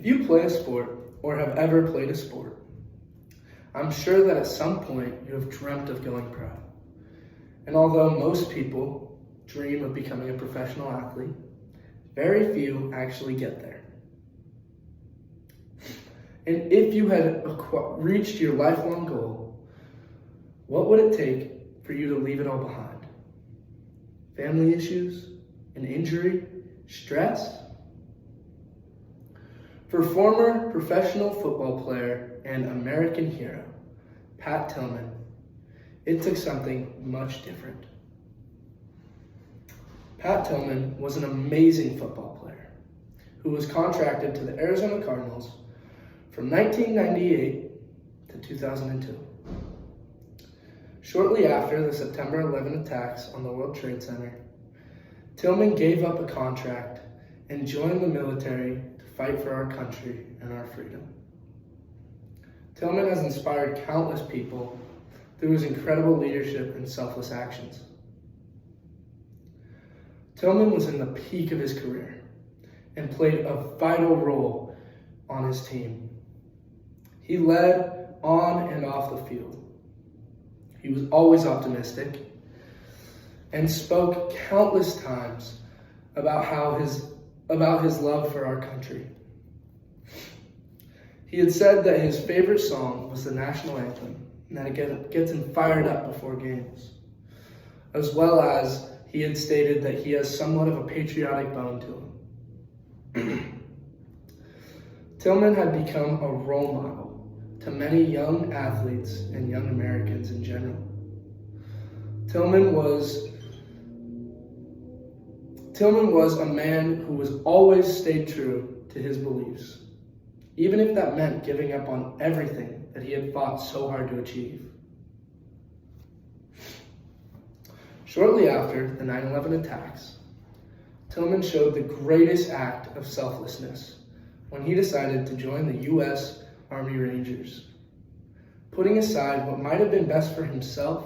If you play a sport or have ever played a sport, I'm sure that at some point you have dreamt of going pro. And although most people dream of becoming a professional athlete, very few actually get there. And if you had reached your lifelong goal, what would it take for you to leave it all behind? Family issues, an injury, stress? For former professional football player and American hero, Pat Tillman, it took something much different. Pat Tillman was an amazing football player who was contracted to the Arizona Cardinals from 1998 to 2002. Shortly after the September 11 attacks on the World Trade Center, Tillman gave up a contract and joined the military to fight for our country and our freedom. Tillman has inspired countless people through his incredible leadership and selfless actions. Tillman was in the peak of his career and played a vital role on his team. He led on and off the field. He was always optimistic and spoke countless times about his love for our country. He had said that his favorite song was the national anthem, and that it gets him fired up before games, as well as he had stated that he has somewhat of a patriotic bone to him. Tillman had become a role model to many young athletes and young Americans in general. Tillman was a man who was always stayed true to his beliefs, even if that meant giving up on everything that he had fought so hard to achieve. Shortly after the 9/11 attacks, Tillman showed the greatest act of selflessness when he decided to join the U.S. Army Rangers, putting aside what might have been best for himself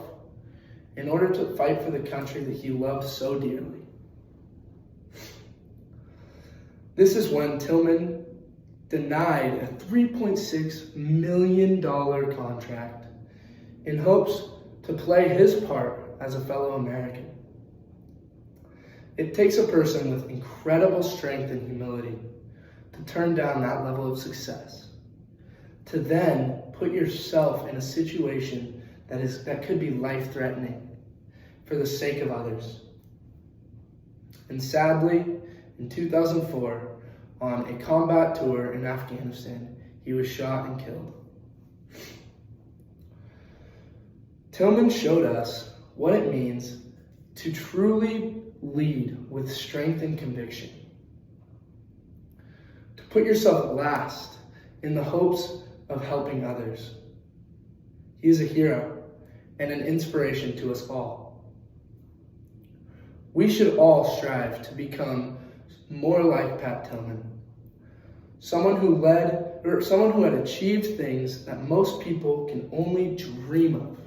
in order to fight for the country that he loved so dearly. This is when Tillman denied a $3.6 million contract in hopes to play his part as a fellow American. It takes a person with incredible strength and humility to turn down that level of success, to then put yourself in a situation that could be life-threatening for the sake of others. And sadly, in 2004, on a combat tour in Afghanistan, he was shot and killed. Tillman showed us what it means to truly lead with strength and conviction, to put yourself last in the hopes of helping others. He is a hero and an inspiration to us all. We should all strive to become more like Pat Tillman, someone who had achieved things that most people can only dream of,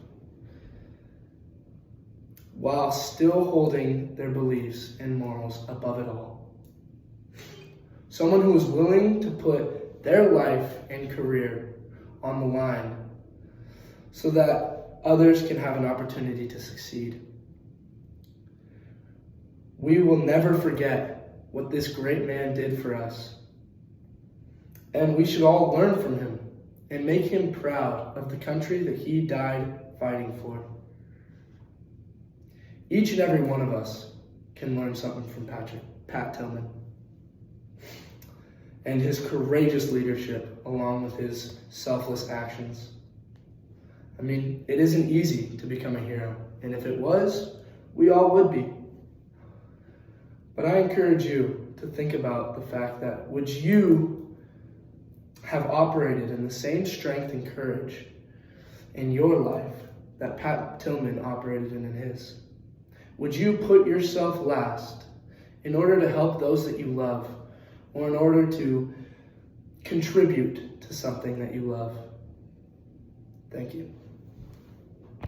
while still holding their beliefs and morals above it all. Someone who is willing to put their life and career on the line so that others can have an opportunity to succeed. We will never forget what this great man did for us, and we should all learn from him and make him proud of the country that he died fighting for. Each and every one of us can learn something from Pat Tillman and his courageous leadership along with his selfless actions. I mean, it isn't easy to become a hero, and if it was, we all would be. But I encourage you to think about the fact that would you have operated in the same strength and courage in your life that Pat Tillman operated in his? Would you put yourself last in order to help those that you love, or in order to contribute to something that you love? Thank you.